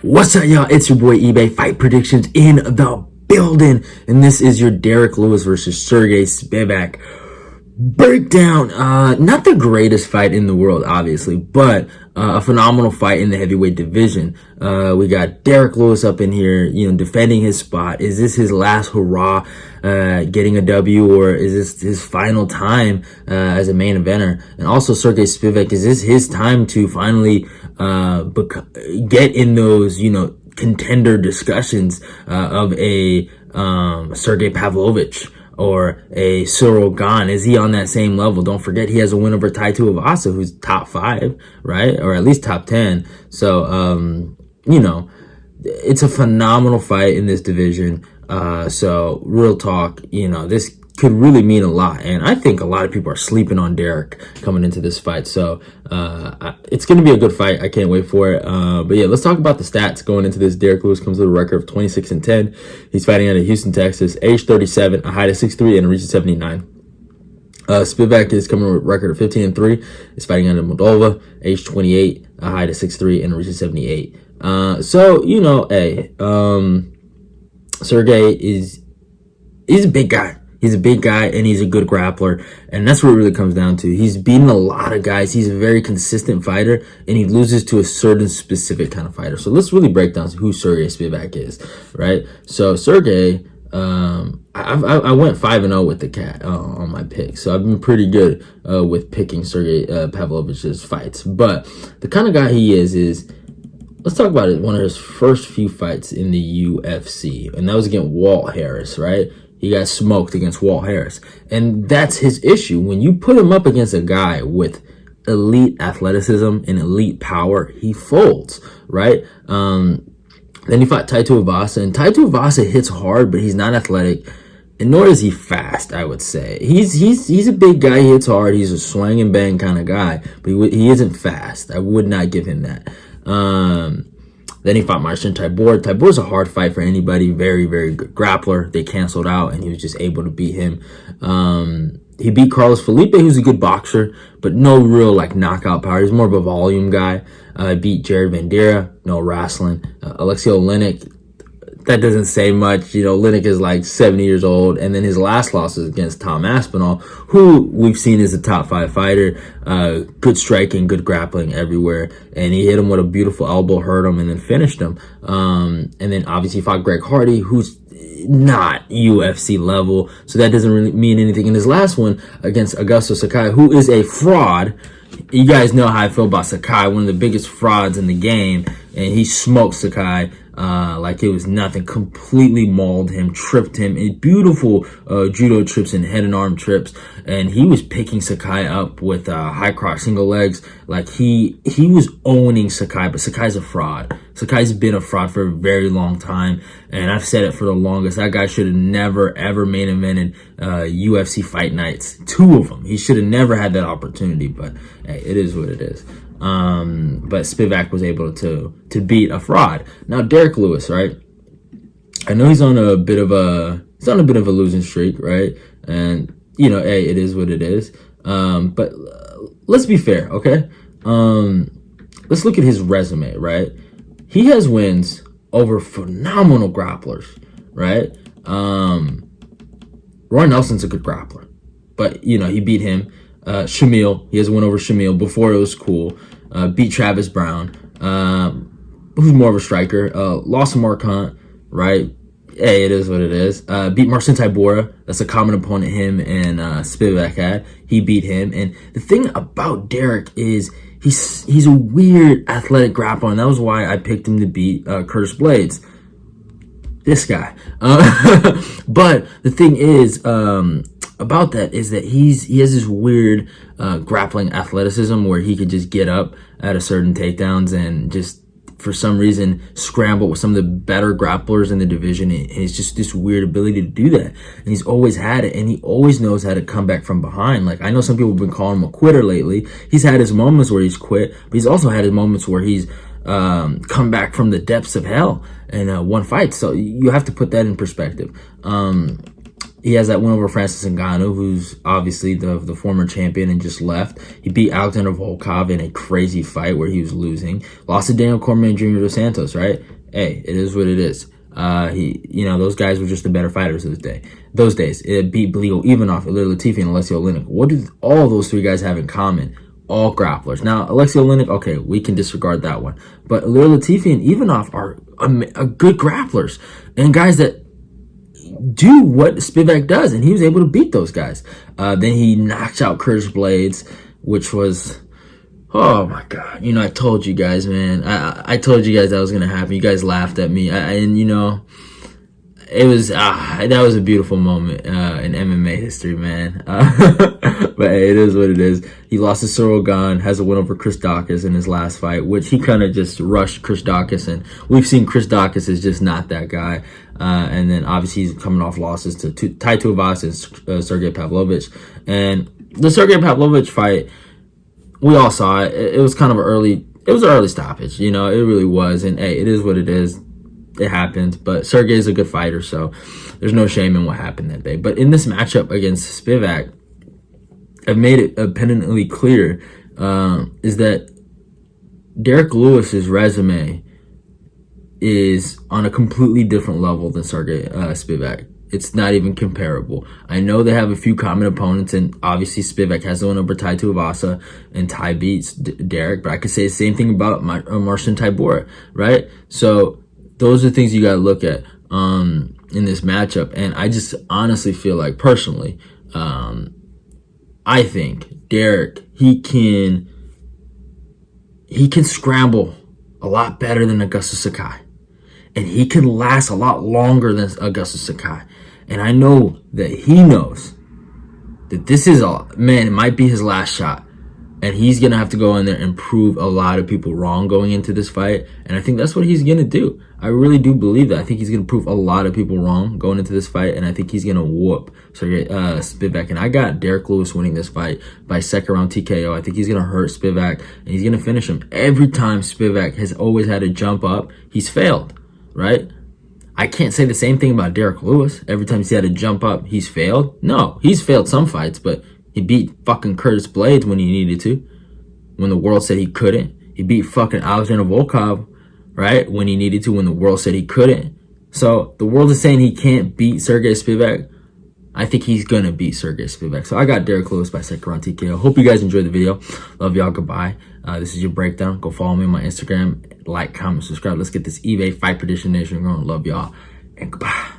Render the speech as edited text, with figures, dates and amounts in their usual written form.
What's up, y'all? It's your boy eBay Fight Predictions in the building, and this is your Derrick Lewis versus Serghei Spivac breakdown. Not the greatest fight in the world, obviously, but a phenomenal fight in the heavyweight division. We got Derrick Lewis up in here, defending his spot. Is this his last hurrah, getting a W, or is this his final time as a main eventer? And also Serghei Spivac, is this his time to finally get in those, contender discussions of a Sergey Pavlovich or a Cyril Gane? Is he on that same level? Don't forget he has a win over Tai Tuivasa, who's top 5, right? Or at least top 10. So, it's a phenomenal fight in this division. So real talk, this could really mean a lot. And I think a lot of people are sleeping on Derrick coming into this fight. So it's going to be a good fight. I can't wait for it. But yeah, let's talk about the stats going into this. Derrick Lewis comes with a record of 26-10. He's fighting out of Houston, Texas, age 37, a height of 6'3", and a reach of 79. Spivak is coming with a record of 15-3. He's fighting out of Moldova, age 28, a height of 6'3", and a reach of 78. Serghei he's a big guy. He's a big guy, and he's a good grappler, and that's what it really comes down to. He's beaten a lot of guys. He's a very consistent fighter, and he loses to a certain specific kind of fighter. So let's really break down who Serghei Spivac is, right? So Serghei, I went 5-0 with the cat on my pick, so I've been pretty good with picking Sergey Pavlovich's fights. But the kind of guy he is let's talk about it. One of his first few fights in the UFC, and that was against Walt Harris, right? He got smoked against Walt Harris. And that's his issue. When you put him up against a guy with elite athleticism and elite power, he folds, right? Then he fought Tai Tuivasa, and Tai Tuivasa hits hard, but he's not athletic, and nor is he fast, I would say. He's a big guy, he hits hard, he's a swing and bang kind of guy, but he isn't fast. I would not give him that. Then he fought Marcin Tybura. Tybur's a hard fight for anybody. Very, very good grappler. They canceled out, and he was just able to beat him. He beat Carlos Felipe, who's a good boxer, but no real knockout power. He's more of a volume guy. Beat Jared Vandeira, no wrestling. Alexei Oleinik, that doesn't say much. Oleinik is 70 years old. And then his last loss is against Tom Aspinall, who we've seen is a top 5 fighter. Good striking, good grappling everywhere. And he hit him with a beautiful elbow, hurt him, and then finished him. And then obviously he fought Greg Hardy, who's not UFC level. So that doesn't really mean anything. In his last one against Augusto Sakai, who is a fraud. You guys know how I feel about Sakai, one of the biggest frauds in the game. And he smoked Sakai like it was nothing. Completely mauled him, tripped him. Beautiful judo trips and head and arm trips. And he was picking Sakai up with high cross single legs. He was owning Sakai, but Sakai's a fraud. Sakai's been a fraud for a very long time, and I've said it for the longest. That guy should have never, ever main evented UFC fight nights. 2 of them. He should have never had that opportunity, but hey, it is what it is. But Spivac was able to beat a fraud. Now Derrick Lewis, right? I know he's on a bit of a losing streak, right? And hey, it is what it is. But let's be fair, okay? Let's look at his resume, right? He has wins over phenomenal grapplers, right? Roy Nelson's a good grappler, but he beat him. Shamil, he has a win over Shamil before it was cool. Beat Travis Brown, who's more of a striker. Lost to Marquand, right? Hey, it is what it is. Beat Marcin Tybura. That's a common opponent him and Spivac had. He beat him. And the thing about Derrick is he's a weird athletic grappler, and that was why I picked him to beat Curtis Blades. This guy. But the thing is, about that is that he has this weird grappling athleticism where he could just get up at a certain takedowns and just for some reason scramble with some of the better grapplers in the division, and it's just this weird ability to do that. And he's always had it, and he always knows how to come back from behind. I know some people have been calling him a quitter lately. He's had his moments where he's quit, but he's also had his moments where he's come back from the depths of hell and won fights. So you have to put that in perspective. He has that win over Francis Ngannou, who's obviously the former champion and just left. He beat Alexander Volkov in a crazy fight where he was losing. Lost to Daniel Cormier and Junior Dos Santos, right? Hey, it is what it is. Those guys were just the better fighters those days. It beat Belio Ivanov, Ilir Latifi, and Alessio Oleinik. What do all those three guys have in common? All grapplers. Now, Alessio Oleinik, okay, we can disregard that one. But Ilir Latifi and Ivanov are good grapplers and guys that do what Spivac does, and he was able to beat those guys. Then he knocks out Curtis Blades, which was, oh my God. I told you guys, man. I told you guys that was going to happen. You guys laughed at me. It was, that was a beautiful moment in MMA history, man. But hey, it is what it is. He lost to Cyril Gahn, has a win over Chris Daukaus in his last fight, which he kind of just rushed Chris Daukaus, and we've seen Chris Daukaus is just not that guy. And then obviously he's coming off losses to Tai Tuivasa and Serghei Pavlovich. And the Serghei Pavlovich fight, we all saw it. It was kind of an early stoppage. It really was. And hey, it is what it is. It happened, but Serghei's a good fighter, so there's no shame in what happened that day. But in this matchup against Spivac, I've made it abundantly clear is that Derrick Lewis's resume is on a completely different level than Serghei Spivac. It's not even comparable. I know they have a few common opponents, and obviously Spivac has the one over Tai Tuivasa, and Tai beats Derrick, but I could say the same thing about Marcin Tybura, right? So those are things you got to look at in this matchup. And I just honestly feel like, personally, I think Derrick, he can scramble a lot better than Augustus Sakai. And he can last a lot longer than Augustus Sakai. And I know that he knows that this is it might be his last shot. And he's going to have to go in there and prove a lot of people wrong going into this fight. And I think that's what he's going to do. I really do believe that. I think he's going to prove a lot of people wrong going into this fight. And I think he's going to whoop Spivac. And I got Derrick Lewis winning this fight by second round TKO. I think he's going to hurt Spivac, and he's going to finish him. Every time Spivac has always had to jump up, he's failed, right? I can't say the same thing about Derrick Lewis. Every time he's had to jump up, he's failed. No, he's failed some fights, but he beat fucking Curtis Blades when he needed to, when the world said he couldn't. He beat fucking Alexander Volkov, right, when he needed to, when the world said he couldn't. So the world is saying he can't beat Serghei Spivac. I think he's going to beat Serghei Spivac. So I got Derrick Lewis by second round TKO. Hope you guys enjoyed the video. Love y'all. Goodbye. This is your breakdown. Go follow me on my Instagram. Like, comment, subscribe. Let's get this eBay Fight Prediction Nation going. Love y'all. And goodbye.